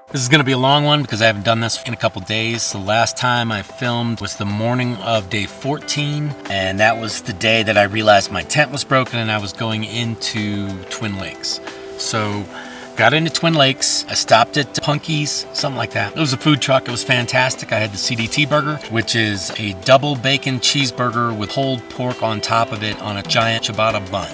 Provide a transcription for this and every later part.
This is gonna be a long one because I haven't done this in a couple days. The last time I filmed was the morning of day 14, and that was the day that I realized my tent was broken and I was going into Twin Lakes. So, got into Twin Lakes, I stopped at Punky's, something like that. It was a food truck, it was fantastic. I had the CDT burger, which is a double bacon cheeseburger with pulled pork on top of it on a giant ciabatta bun.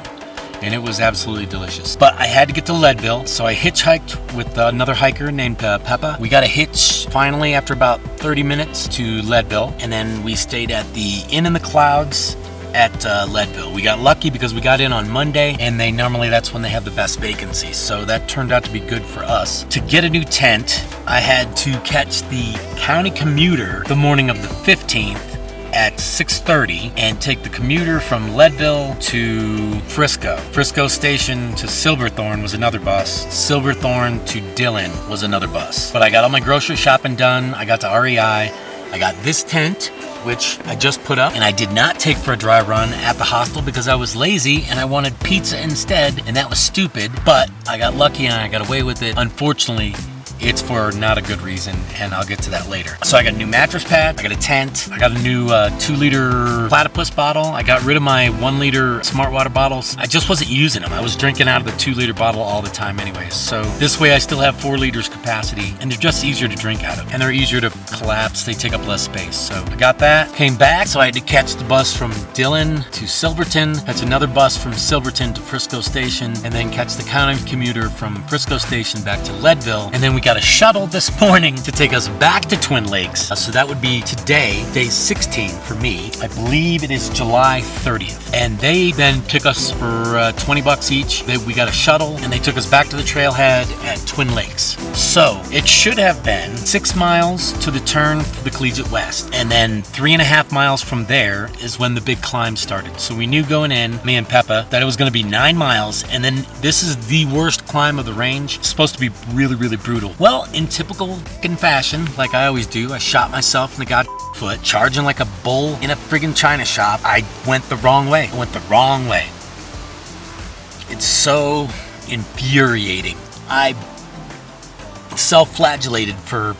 And it was absolutely delicious. But I had to get to Leadville, so I hitchhiked with another hiker named Peppa. We got a hitch finally after about 30 minutes to Leadville, and then we stayed at the Inn in the Clouds at Leadville. We got lucky because we got in on Monday, and that's when they have the best vacancies, so that turned out to be good for us. To get a new tent, I had to catch the county commuter the morning of the 15th at 6:30 and take the commuter from Leadville to Frisco. Frisco Station to Silverthorne was another bus. Silverthorne to Dillon was another bus. But I got all my grocery shopping done. I got to REI. I got this tent, which I just put up, and I did not take for a dry run at the hostel because I was lazy and I wanted pizza instead, and that was stupid. But I got lucky and I got away with it. Unfortunately, it's for not a good reason, and I'll get to that later. So I got a new mattress pad, I got a tent, I got a new 2-liter platypus bottle. I got rid of my 1-liter smart water bottles. I just wasn't using them. I was drinking out of the 2-liter bottle all the time anyways. So this way I still have 4 liters capacity, and they're just easier to drink out of. And they're easier to collapse, they take up less space. So I got that, came back, so I had to catch the bus from Dillon to Silverton, catch another bus from Silverton to Frisco Station, and then catch the county commuter from Frisco Station back to Leadville. And then we got a shuttle this morning to take us back to Twin Lakes. So that would be today, day 16 for me. I believe it is July 30th. And they then took us for 20 bucks each. We got a shuttle and they took us back to the trailhead at Twin Lakes. So it should have been 6 miles to the turn for the Collegiate West. And then 3.5 miles from there is when the big climb started. So we knew going in, me and Peppa, that it was gonna be 9 miles. And then this is the worst climb of the range. It's supposed to be really, really brutal. Well, in typical fashion, like I always do, I shot myself in the foot, charging like a bull in a friggin' china shop. I went the wrong way. It's so infuriating. I self-flagellated for...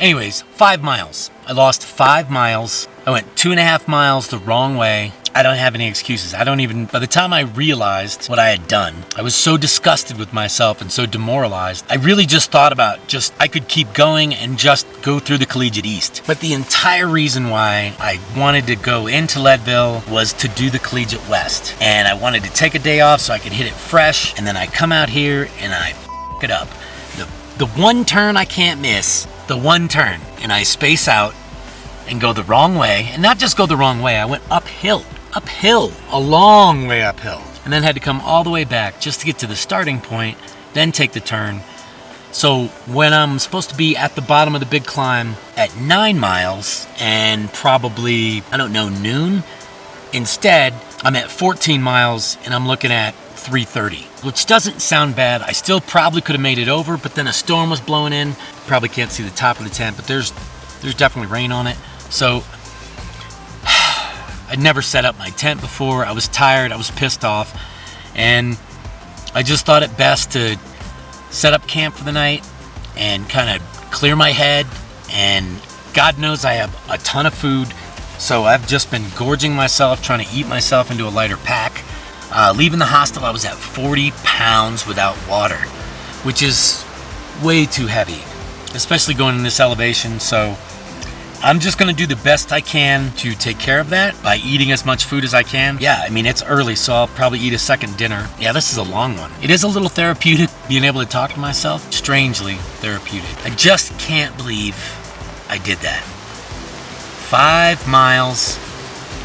Anyways, 5 miles. I lost 5 miles. I went 2.5 miles the wrong way. I don't have any excuses. By the time I realized what I had done, I was so disgusted with myself and so demoralized. I really just thought about I could keep going and just go through the Collegiate East. But the entire reason why I wanted to go into Leadville was to do the Collegiate West. And I wanted to take a day off so I could hit it fresh. And then I come out here and I f it up. The one turn I can't miss, and I space out and go the wrong way. And not just go the wrong way, I went uphill, a long way uphill. And then had to come all the way back just to get to the starting point, then take the turn. So when I'm supposed to be at the bottom of the big climb at 9 miles and probably, noon, instead I'm at 14 miles and I'm looking at 3:30, which doesn't sound bad. I still probably could have made it over, but then a storm was blowing in. Probably can't see the top of the tent, but there's definitely rain on it. So I'd never set up my tent before. I was tired, I was pissed off, and I just thought it best to set up camp for the night and kind of clear my head. And God knows I have a ton of food, so I've just been gorging myself, trying to eat myself into a lighter pack. Leaving the hostel, I was at 40 pounds without water, which is way too heavy, especially going in this elevation. So I'm just gonna do the best I can to take care of that by eating as much food as I can. Yeah, it's early, so I'll probably eat a second dinner. Yeah, this is a long one. It is a little therapeutic being able to talk to myself. Strangely therapeutic. I just can't believe I did that. 5 miles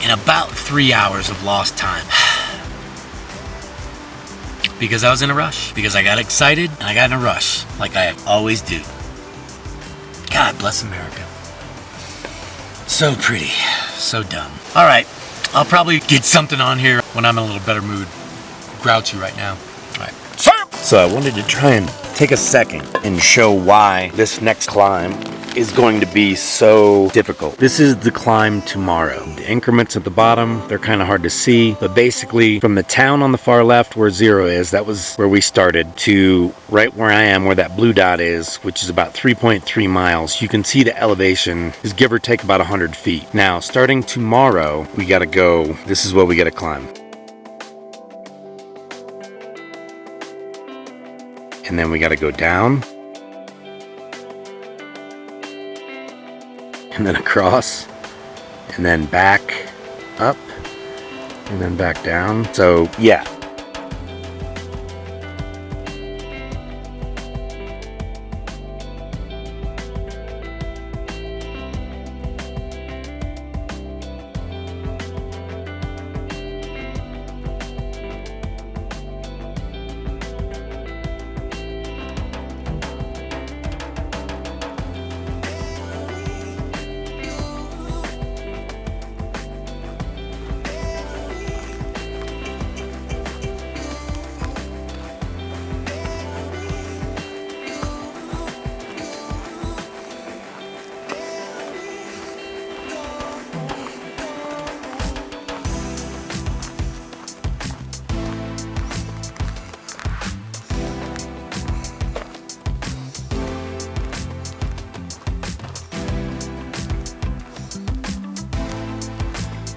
in about 3 hours of lost time. Because I was in a rush. Because I got excited and I got in a rush, like I always do. God bless America. So pretty, so dumb. All right, I'll probably get something on here when I'm in a little better mood. Grouchy right now. All right. So I wanted to try and take take a second and show why this next climb is going to be so difficult. This is the climb tomorrow. The increments at the bottom, they're kind of hard to see, but basically from the town on the far left where 0 is, that was where we started, to right where I am, where that blue dot is, which is about 3.3 miles, you can see the elevation is give or take about 100 feet. Now, starting tomorrow, we gotta go, this is what we gotta climb. And then we gotta go down. And then across, and then back up, and then back down. So yeah.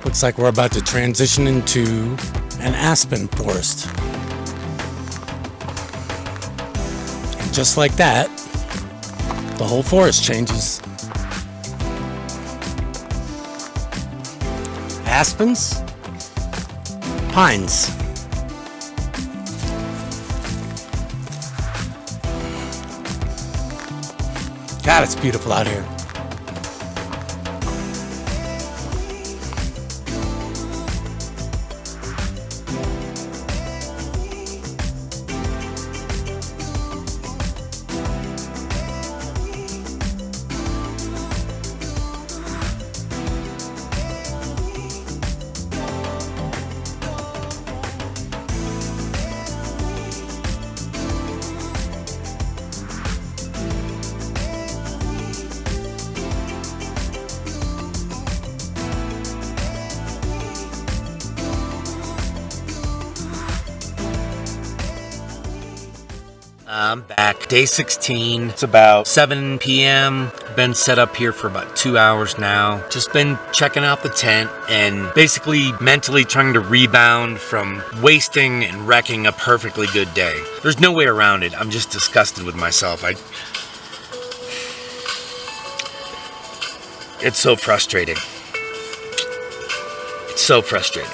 Looks like we're about to transition into an aspen forest. And just like that, the whole forest changes. Aspens, pines. God, it's beautiful out here. I'm back. Day 16. It's about 7 p.m. Been set up here for about 2 hours now. Just been checking out the tent and basically mentally trying to rebound from wasting and wrecking a perfectly good day. There's no way around it. I'm just disgusted with myself. It's so frustrating. It's so frustrating.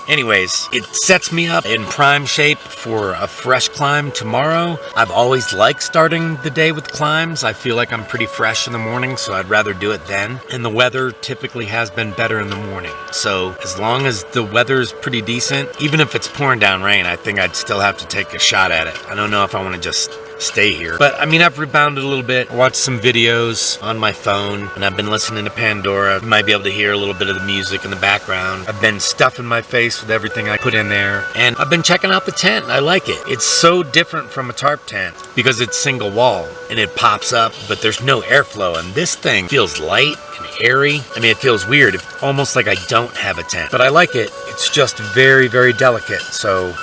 Anyways, it sets me up in prime shape for a fresh climb tomorrow. I've always liked starting the day with climbs. I feel like I'm pretty fresh in the morning, so I'd rather do it then. And the weather typically has been better in the morning. So as long as the weather's pretty decent, even if it's pouring down rain, I think I'd still have to take a shot at it. I don't know if I want to just stay here. But I mean, I've rebounded a little bit, watched some videos on my phone, and I've been listening to Pandora. You might be able to hear a little bit of the music in the background. I've been stuffing my face with everything I put in there, and I've been checking out the tent. I like it. It's so different from a tarp tent because it's single wall and it pops up, but there's no airflow, and this thing feels light and airy. I mean, it feels weird. It's almost like I don't have a tent, but I like it. It's just very, very delicate, so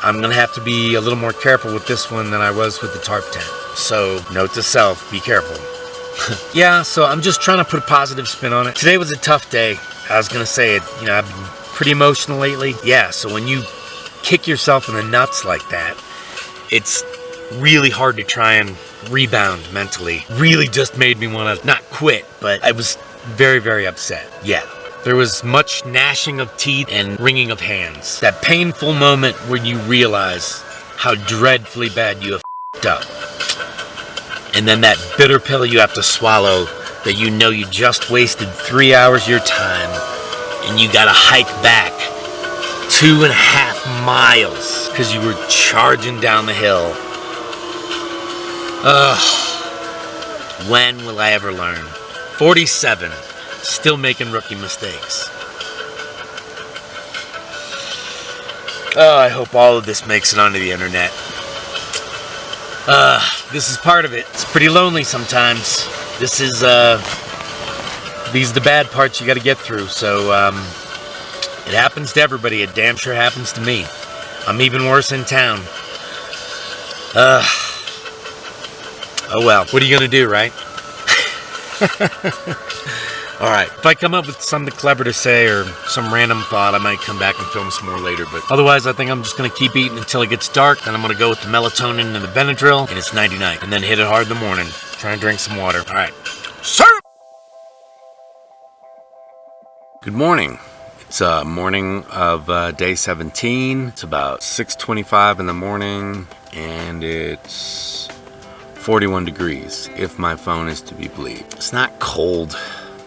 I'm gonna have to be a little more careful with this one than I was with the tarp tent. So, note to self, be careful. Yeah, so I'm just trying to put a positive spin on it. Today was a tough day. I was gonna say it, you know, I've been pretty emotional lately. Yeah, so when you kick yourself in the nuts like that, it's really hard to try and rebound mentally. Really just made me wanna not quit, but I was very, very upset. Yeah. There was much gnashing of teeth and wringing of hands. That painful moment when you realize how dreadfully bad you have f***ed up. And then that bitter pill you have to swallow that you know you just wasted 3 hours of your time and you gotta hike back 2.5 miles because you were charging down the hill. Ugh. When will I ever learn? 47. Still making rookie mistakes. Oh, I hope all of this makes it onto the internet. This is part of it. It's pretty lonely sometimes. This is, these are the bad parts you gotta get through, so, it happens to everybody. It damn sure happens to me. I'm even worse in town. Oh well, what are you gonna do, right? Alright, if I come up with something clever to say or some random thought, I might come back and film some more later, but otherwise I think I'm just gonna keep eating until it gets dark, then I'm gonna go with the melatonin and the Benadryl, and it's nighty-night, and then hit it hard in the morning. Try and drink some water. Alright. Sir! Good morning. It's morning of day 17. It's about 6:25 in the morning, and it's 41 degrees, if my phone is to be believed. It's not cold,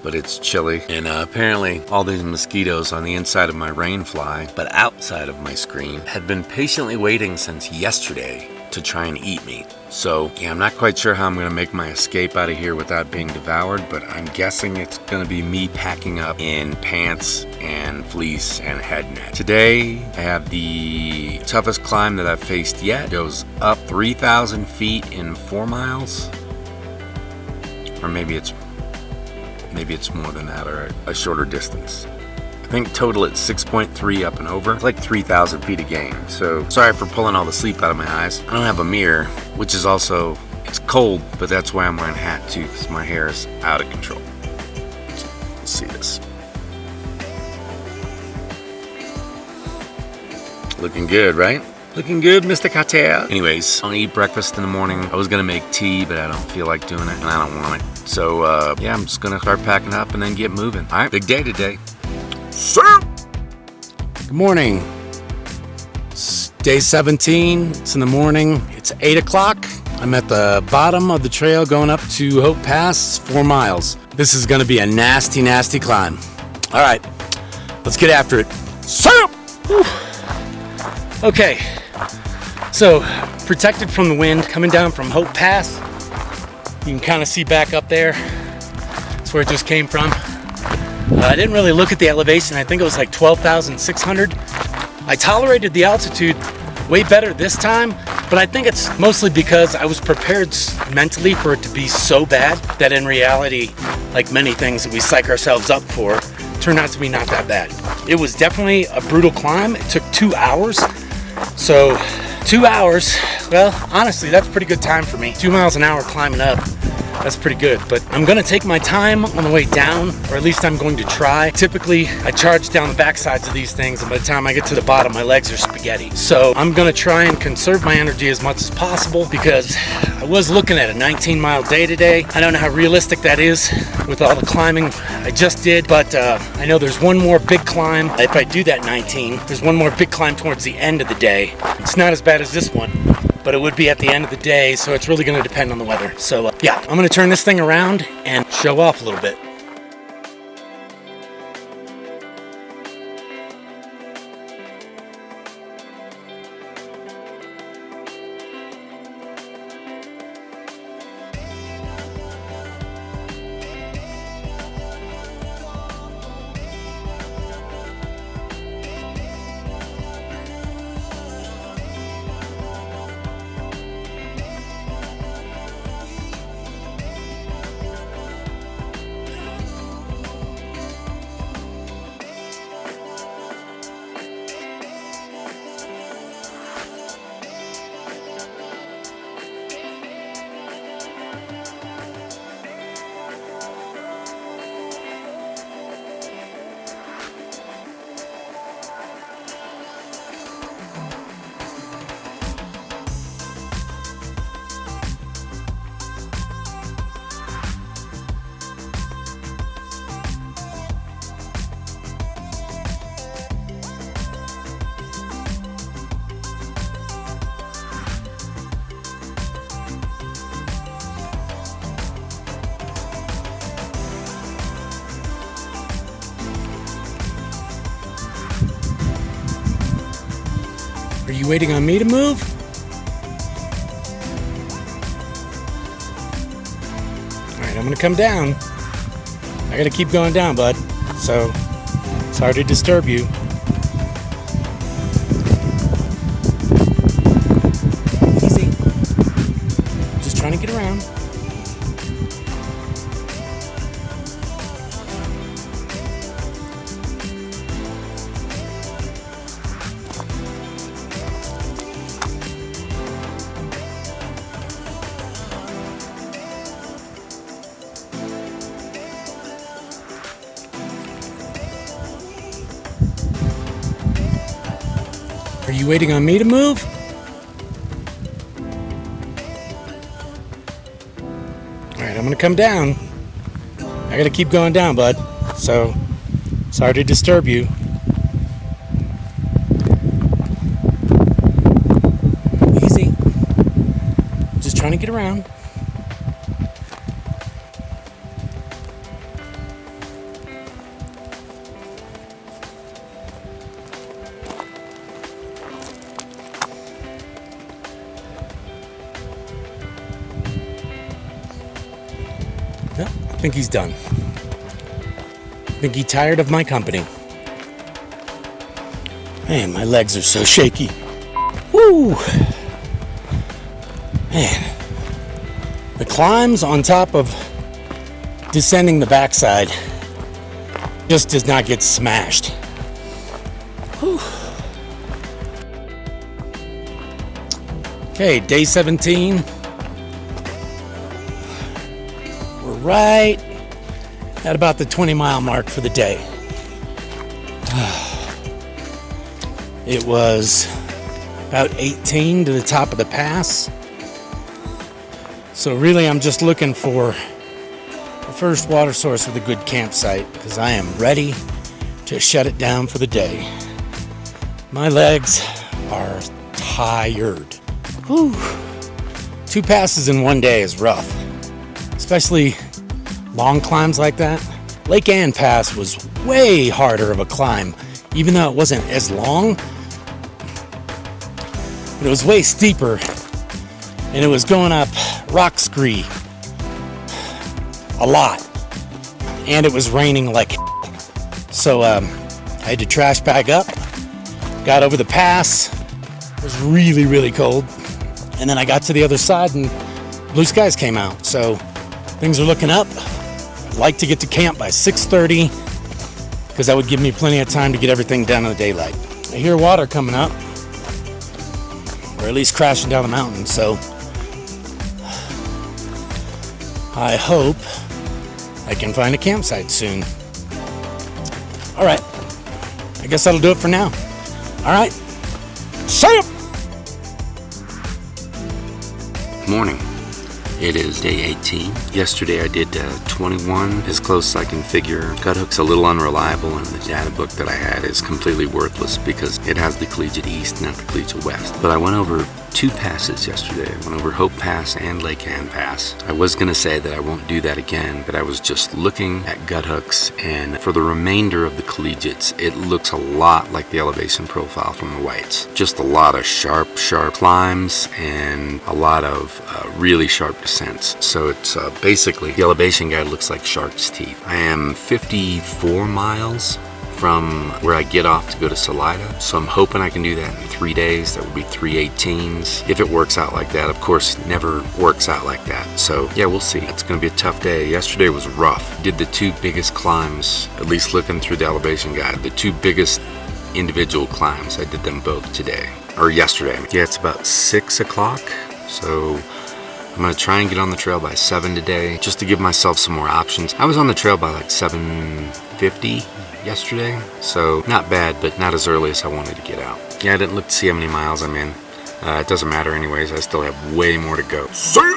but it's chilly, and apparently all these mosquitoes on the inside of my rainfly, but outside of my screen, had been patiently waiting since yesterday to try and eat me. So yeah, I'm not quite sure how I'm gonna make my escape out of here without being devoured, but I'm guessing it's gonna be me packing up in pants and fleece and head net. Today, I have the toughest climb that I've faced yet. It goes up 3,000 feet in 4 miles, or maybe it's more than that, or a shorter distance. I think total it's 6.3 up and over. It's like 3,000 feet a gain. So sorry for pulling all the sleep out of my eyes. I don't have a mirror, which is also, it's cold, but that's why I'm wearing a hat too, because my hair is out of control. Let's see this. Looking good, right? Looking good, Mr. Carter. Anyways, I'm gonna eat breakfast in the morning. I was gonna make tea, but I don't feel like doing it, and I don't want it. So yeah, I'm just gonna start packing up and then get moving. All right, big day today. Sir! Good morning. It's day 17. It's in the morning. It's 8 o'clock. I'm at the bottom of the trail going up to Hope Pass, 4 miles. This is going to be a nasty, nasty climb. All right, let's get after it. Sir! Whew. Okay, so protected from the wind, coming down from Hope Pass. You can kind of see back up there. That's where it just came from. I didn't really look at the elevation. I think it was like 12,600. I tolerated the altitude way better this time, but I think it's mostly because I was prepared mentally for it to be so bad that in reality, like many things that we psych ourselves up for, turned out to be not that bad. It was definitely a brutal climb. It took 2 hours. So 2 hours, well, honestly, that's pretty good time for me. 2 miles an hour climbing up. That's pretty good, but I'm gonna take my time on the way down, or at least I'm going to try. Typically, I charge down the back sides of these things, and by the time I get to the bottom, my legs are spaghetti. So I'm gonna try and conserve my energy as much as possible, because I was looking at a 19-mile day today. I don't know how realistic that is with all the climbing I just did, but I know there's one more big climb. If I do that 19, there's one more big climb towards the end of the day. It's not as bad as this one, but it would be at the end of the day, so it's really going to depend on the weather. So yeah, I'm going to turn this thing around and show off a little bit. Are you waiting on me to move? All right, I'm gonna come down. I gotta keep going down, bud. So, sorry to disturb you. Easy. around. Are you waiting on me to move? All right, I'm gonna come down. I gotta keep going down, bud. So, sorry to disturb you. Easy. Just trying to get around. Yep, I think he's done. I think he's tired of my company. Man, my legs are so shaky. Woo! Man, the climbs on top of descending the backside just does not get smashed. Whew. Okay, day 17. We're right at about the 20-mile mark for the day. It was about 18 to the top of the pass. So really I'm just looking for the first water source with a good campsite because I am ready to shut it down for the day. My legs are tired. Whew. 2 passes in one day is rough, especially long climbs like that. Lake Ann Pass was way harder of a climb, even though it wasn't as long, but it was way steeper, and it was going up rock scree a lot, and it was raining like so. I had to trash bag up, got over the pass. It was really, really cold, and then I got to the other side and blue skies came out, so things are looking up. I'd like to get to camp by 6:30 because that would give me plenty of time to get everything done in the daylight. I hear water coming up, or at least crashing down the mountain, so I hope I can find a campsite soon. All right, I guess that'll do it for now. All right, see ya! Morning. It is day 18. Yesterday I did 21, as close as I can figure. Gut hook's a little unreliable, and the data book that I had is completely worthless because it has the collegiate east, not the collegiate west. But I went over 2 passes yesterday. I went over Hope Pass and Lake Ann Pass. I was going to say that I won't do that again, but I was just looking at gut hooks, and for the remainder of the collegiates, it looks a lot like the elevation profile from the whites. Just a lot of sharp climbs and a lot of really sharp descents. So it's basically, the elevation guide looks like shark's teeth. I am 54 miles from where I get off to go to Salida, so I'm hoping I can do that in 3 days. That would be 3 18s if it works out like that. Of course, it never works out like that, so yeah, we'll see. It's gonna be a tough day. Yesterday was rough. Did the 2 biggest climbs, at least looking through the elevation guide, the 2 biggest individual climbs. I did them both today, or yesterday. Yeah, it's about 6 o'clock, so I'm gonna try and get on the trail by 7 today, just to give myself some more options. I was on the trail by like 7:50 yesterday, so not bad, but not as early as I wanted to get out. Yeah, I didn't look to see how many miles I'm in. It doesn't matter anyways, I still have way more to go. See ya!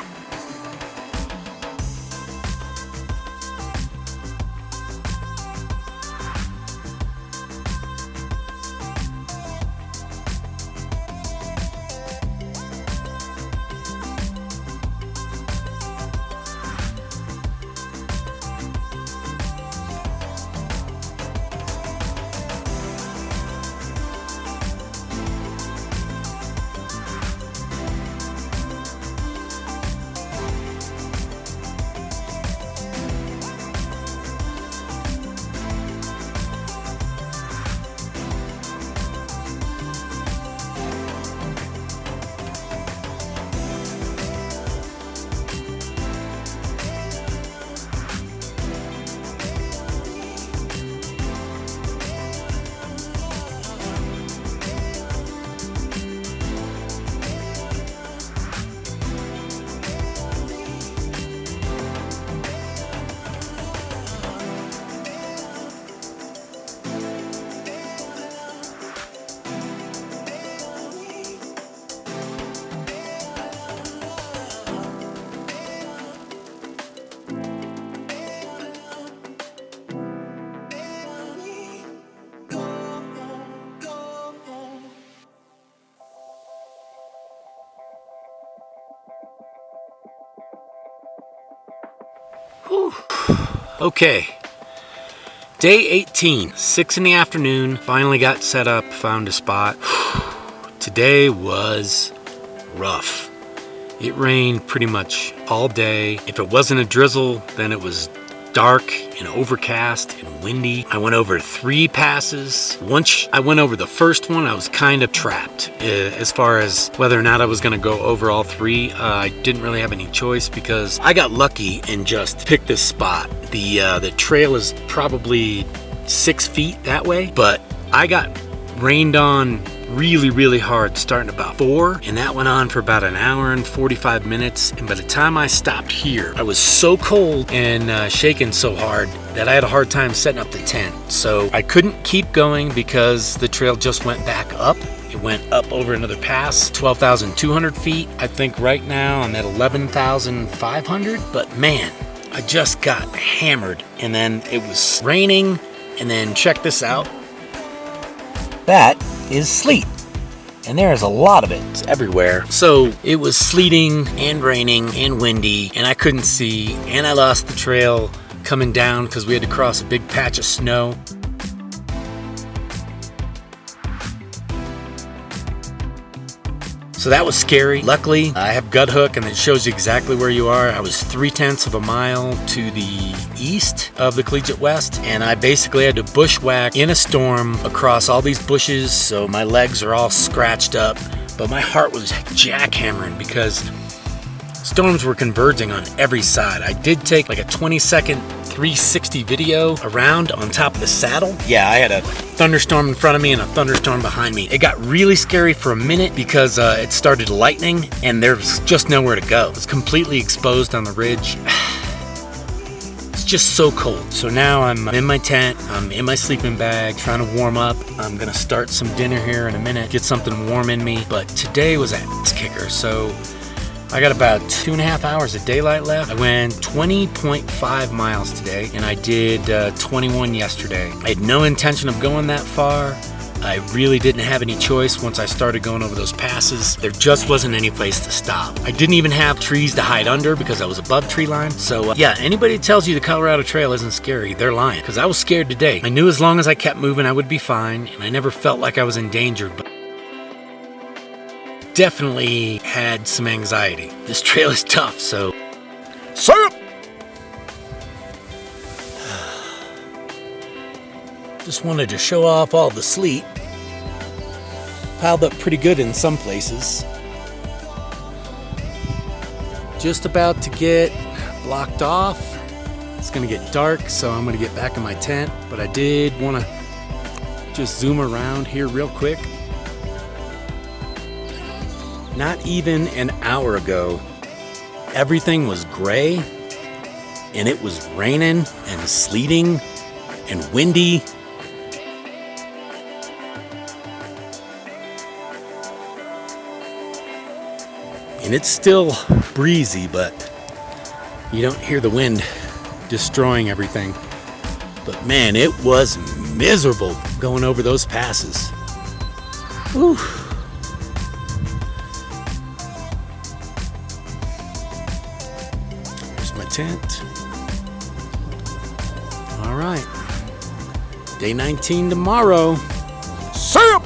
Whew. Okay. Day 18, 6 in the afternoon. Finally got set up, found a spot. Today was rough. It rained pretty much all day. If it wasn't a drizzle, then it was dark and overcast and windy. I went over 3 passes. Once I went over the first one, I was kind of trapped as far as whether or not I was going to go over all 3. I didn't really have any choice because I got lucky and just picked this spot. The trail is probably 6 feet that way, but I got rained on really hard starting about 4, and that went on for about an hour and 45 minutes. And by the time I stopped here, I was so cold and shaking so hard that I had a hard time setting up the tent. So I couldn't keep going because the trail just went back up. It went up over another pass, 12,200 feet. I think right now I'm at 11,500, but man, I just got hammered. And then it was raining, and then check this out. That is sleet, and there is a lot of it. It's everywhere. So it was sleeting and raining and windy, and I couldn't see, and I lost the trail coming down because we had to cross a big patch of snow. So that was scary. Luckily, I have gut hook and it shows you exactly where you are. I was 3/10 of a mile to the east of the Collegiate West, and I basically had to bushwhack in a storm across all these bushes, so my legs are all scratched up, but my heart was jackhammering because storms were converging on every side. I did take like a 20-second 360 video around on top of the saddle. Yeah, I had a thunderstorm in front of me and a thunderstorm behind me. It got really scary for a minute because it started lightning and there was just nowhere to go. It was completely exposed on the ridge. It's just so cold. So now I'm in my tent, I'm in my sleeping bag, trying to warm up. I'm gonna start some dinner here in a minute, get something warm in me. But today was a ass kicker, so I got about 2.5 hours of daylight left. I went 20.5 miles today, and I did 21 yesterday. I had no intention of going that far. I really didn't have any choice once I started going over those passes. There just wasn't any place to stop. I didn't even have trees to hide under because I was above tree line. So yeah, anybody that tells you the Colorado Trail isn't scary, they're lying, because I was scared today. I knew as long as I kept moving, I would be fine, and I never felt like I was in danger, but definitely had some anxiety. This trail is tough, so syrup! Just wanted to show off all the sleet. Piled up pretty good in some places. Just about to get blocked off. It's gonna get dark, so I'm gonna get back in my tent, but I did wanna just zoom around here real quick. Not even an hour ago, everything was gray, and it was raining and sleeting and windy. And it's still breezy, but you don't hear the wind destroying everything. But man, it was miserable going over those passes. Whew. My tent. All right. Day 19 tomorrow. Syrup!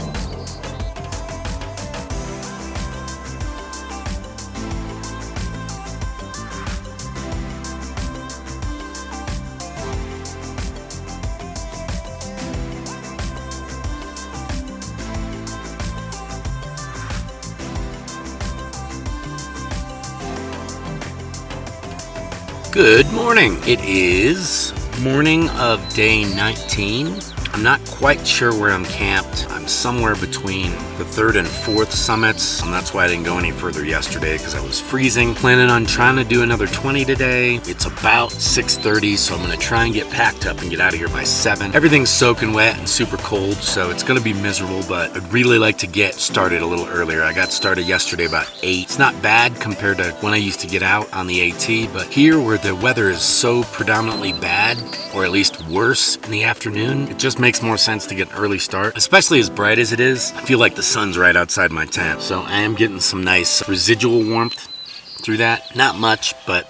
Good morning. It is morning of day 19. I'm not quite sure where I'm camped. I'm somewhere between the 3rd and 4th summits, and that's why I didn't go any further yesterday because I was freezing. Planning on trying to do another 20 today. It's about 6:30, so I'm gonna try and get packed up and get out of here by 7. Everything's soaking wet and super cold, so it's gonna be miserable, but I'd really like to get started a little earlier. I got started yesterday about 8. It's not bad compared to when I used to get out on the AT, but here where the weather is so predominantly bad, or at least worse in the afternoon, it just makes more sense to get an early start, especially as bright as it is. I feel like the sun's right outside my tent, so I am getting some nice residual warmth through that. Not much, but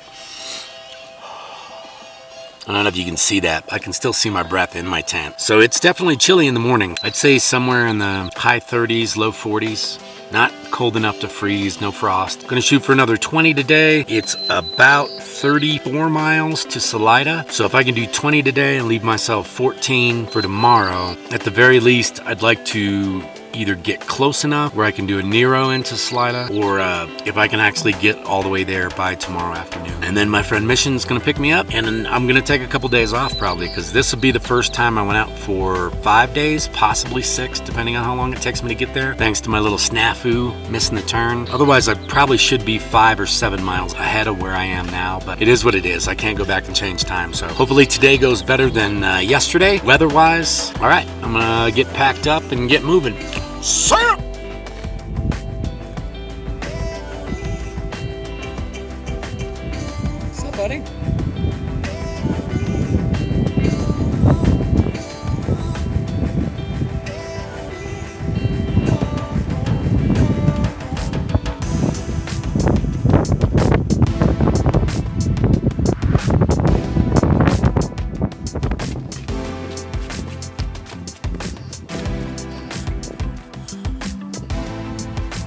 I don't know if you can see that. I can still see my breath in my tent. So it's definitely chilly in the morning. I'd say somewhere in the high 30s, low 40s. Not cold enough to freeze, no frost. Gonna shoot for another 20 today. It's about 34 miles to Salida. So if I can do 20 today and leave myself 14 for tomorrow, at the very least, I'd like to either get close enough where I can do a Nero into Salida, or if I can actually get all the way there by tomorrow afternoon. And then my friend Mission's gonna pick me up, and then I'm gonna take a couple days off probably, because this will be the first time I went out for 5 days, possibly 6, depending on how long it takes me to get there, thanks to my little snafu missing the turn. Otherwise, I probably should be 5 or 7 miles ahead of where I am now, but it is what it is. I can't go back and change time, so hopefully today goes better than yesterday, weather-wise. All right, I'm gonna get packed up and get moving. See ya! What's up, buddy?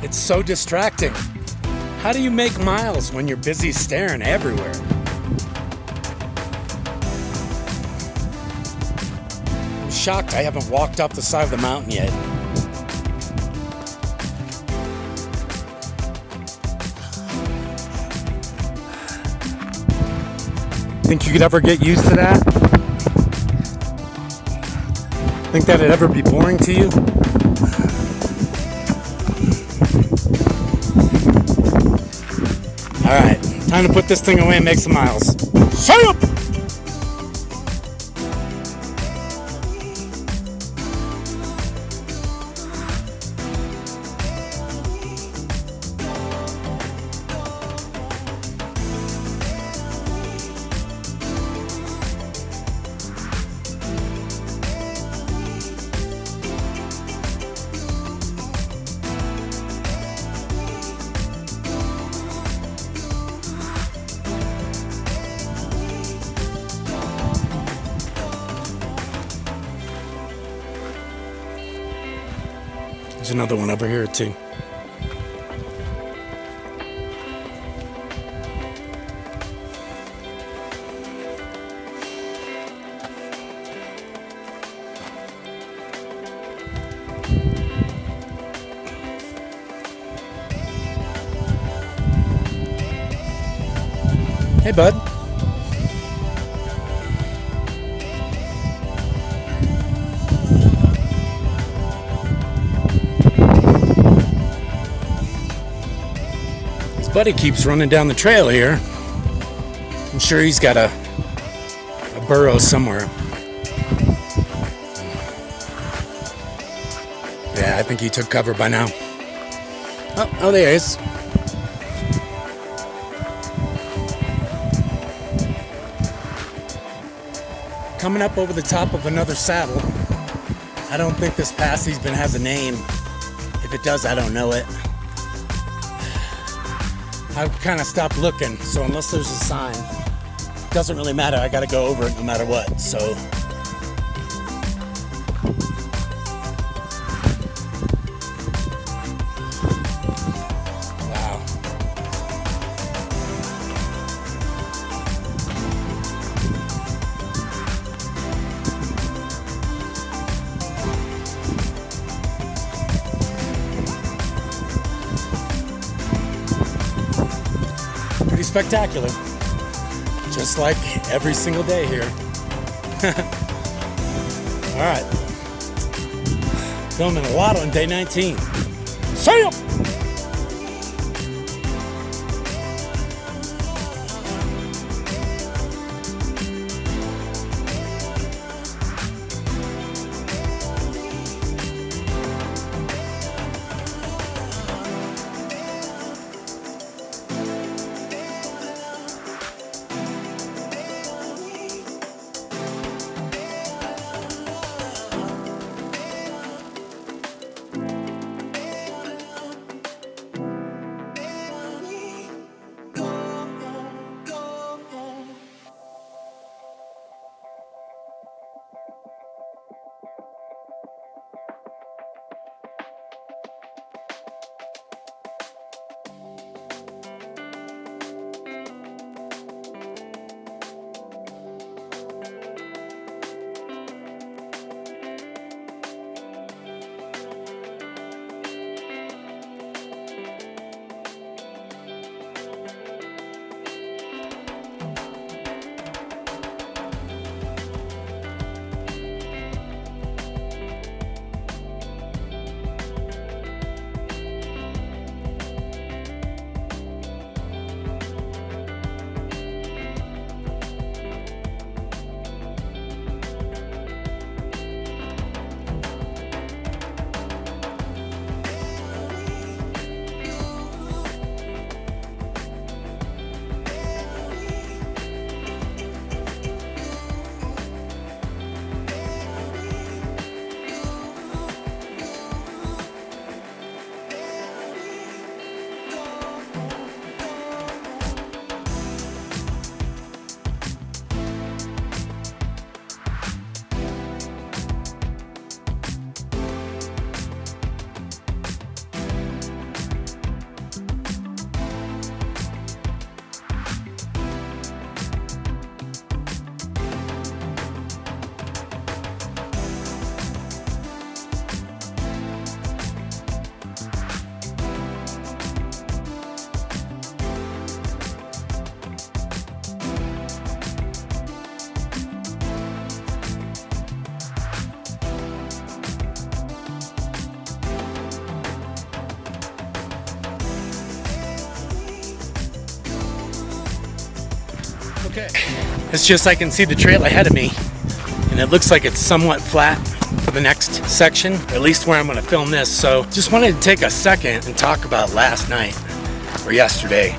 It's so distracting. How do you make miles when you're busy staring everywhere? I'm shocked I haven't walked up the side of the mountain yet. Think you could ever get used to that? Think that'd ever be boring to you? Alright, time to put this thing away and make some miles. Shut up! There's another one over here too. Hey, bud. Buddy keeps running down the trail here. I'm sure he's got a burrow somewhere. Yeah, I think he took cover by now. Oh, there he is. Coming up over the top of another saddle. I don't think this pass even has a name. If it does, I don't know it. I've kind of stopped looking, so unless there's a sign, it doesn't really matter. I gotta go over it no matter what, so. Wow. Pretty spectacular. Just like every single day here. All right. Filming a lot on day 19. See ya! Okay, it's just I can see the trail ahead of me, and it looks like it's somewhat flat for the next section, or at least where I'm going to film this. So just wanted to take a second and talk about last night or yesterday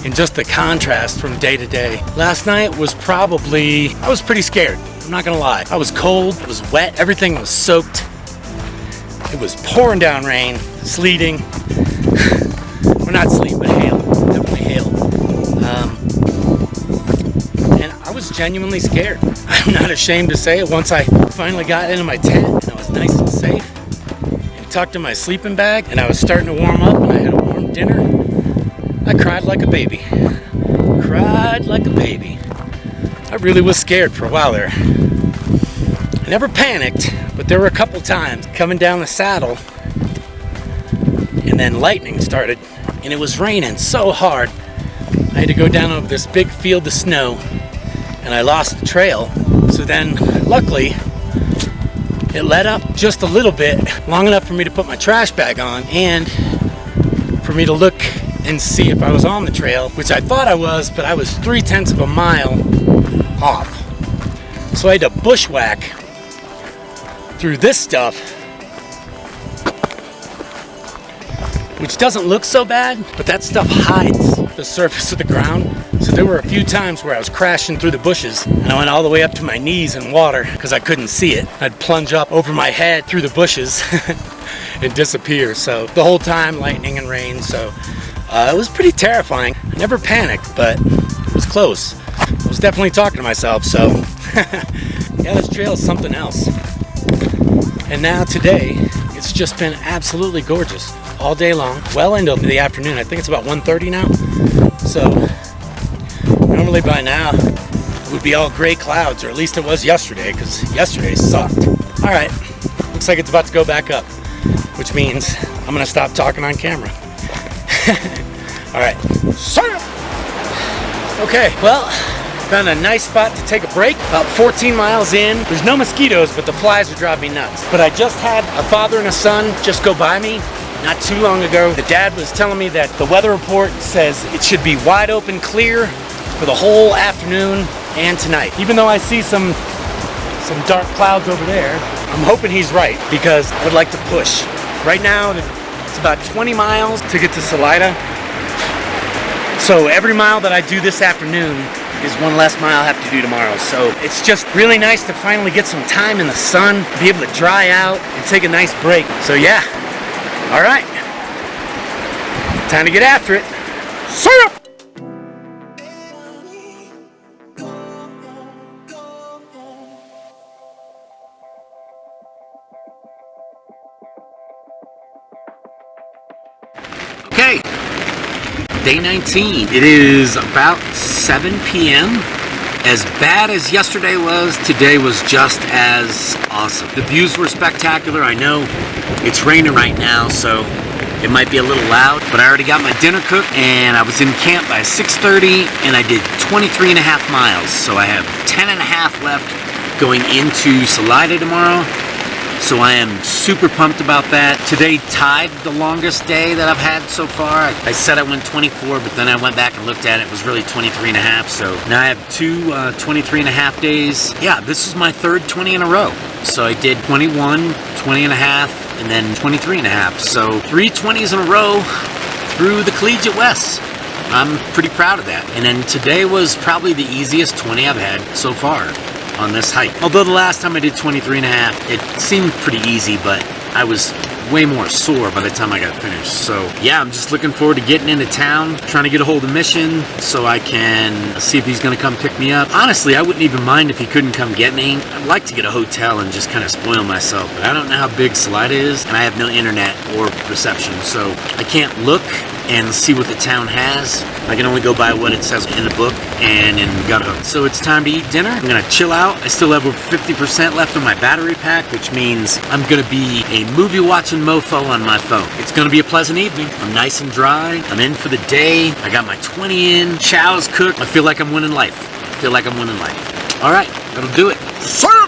and just the contrast from day to day. Last night was I was pretty scared. I'm not going to lie. I was cold, it was wet, everything was soaked. It was pouring down rain, sleeting. Well, not sleet, but hail, definitely hail. And I was genuinely scared. I'm not ashamed to say it. Once I finally got into my tent and I was nice and safe and tucked in my sleeping bag and I was starting to warm up and I had a warm dinner, I cried like a baby. Cried like a baby. I really was scared for a while there. I never panicked, but there were a couple times coming down the saddle and then lightning started and it was raining so hard. I had to go down over this big field of snow and I lost the trail. So then luckily it let up just a little bit, long enough for me to put my trash bag on and for me to look and see if I was on the trail, which I thought I was, but I was 3/10 of a mile off. So I had to bushwhack through this stuff, which doesn't look so bad, but that stuff hides the surface of the ground. So there were a few times where I was crashing through the bushes and I went all the way up to my knees in water because I couldn't see it. I'd plunge up over my head through the bushes and disappear. So the whole time lightning and rain. So it was pretty terrifying. I never panicked, but it was close. I was definitely talking to myself. So yeah, this trail is something else. And now today, it's just been absolutely gorgeous all day long, well into the afternoon. I think it's about 1:30 now. So normally by now it would be all gray clouds, or at least it was yesterday, because yesterday sucked. All right, looks like it's about to go back up, which means I'm gonna stop talking on camera. All right, okay, well, found a nice spot to take a break, about 14 miles in. There's no mosquitoes, but the flies are driving me nuts. But I just had a father and a son just go by me not too long ago. The dad was telling me that the weather report says it should be wide open clear for the whole afternoon and tonight. Even though I see some dark clouds over there, I'm hoping he's right because I would like to push. Right now, it's about 20 miles to get to Salida. So every mile that I do this afternoon is one less mile I have to do tomorrow. So it's just really nice to finally get some time in the sun, be able to dry out and take a nice break. So yeah, all right, time to get after it. See ya! Okay, day 19. It is about 7 p.m. As bad as yesterday was, today was just as awesome. The views were spectacular. I know it's raining right now, so it might be a little loud, but I already got my dinner cooked and I was in camp by 6:30 and I did 23 and a half miles. So I have 10 and a half left going into Salida tomorrow. So I am super pumped about that. Today tied the longest day that I've had so far. I said I went 24, but then I went back and looked at it. It was really 23 and a half. So now I have two 23 and a half days. Yeah, this is my third 20 in a row. So I did 21, 20 and a half, and then 23 and a half. So 3 20s in a row through the Collegiate West. I'm pretty proud of that. And then today was probably the easiest 20 I've had so far on this hike. Although the last time I did 23 and a half, it seemed pretty easy, but I was way more sore by the time I got finished. So yeah, I'm just looking forward to getting into town, trying to get a hold of Mission so I can see if he's gonna come pick me up. Honestly, I wouldn't even mind if he couldn't come get me. I'd like to get a hotel and just kind of spoil myself, but I don't know how big Salida is, and I have no internet or reception, so I can't look and see what the town has. I can only go by what it says in the book and in Guthook. So it's time to eat dinner. I'm gonna chill out. I still have over 50% left on my battery pack, which means I'm gonna be a movie watching mofo on my phone. It's gonna be a pleasant evening. I'm nice and dry. I'm in for the day. I got my 20 in. Chow's cooked. I feel like I'm winning life. All right, that'll do it. Sir!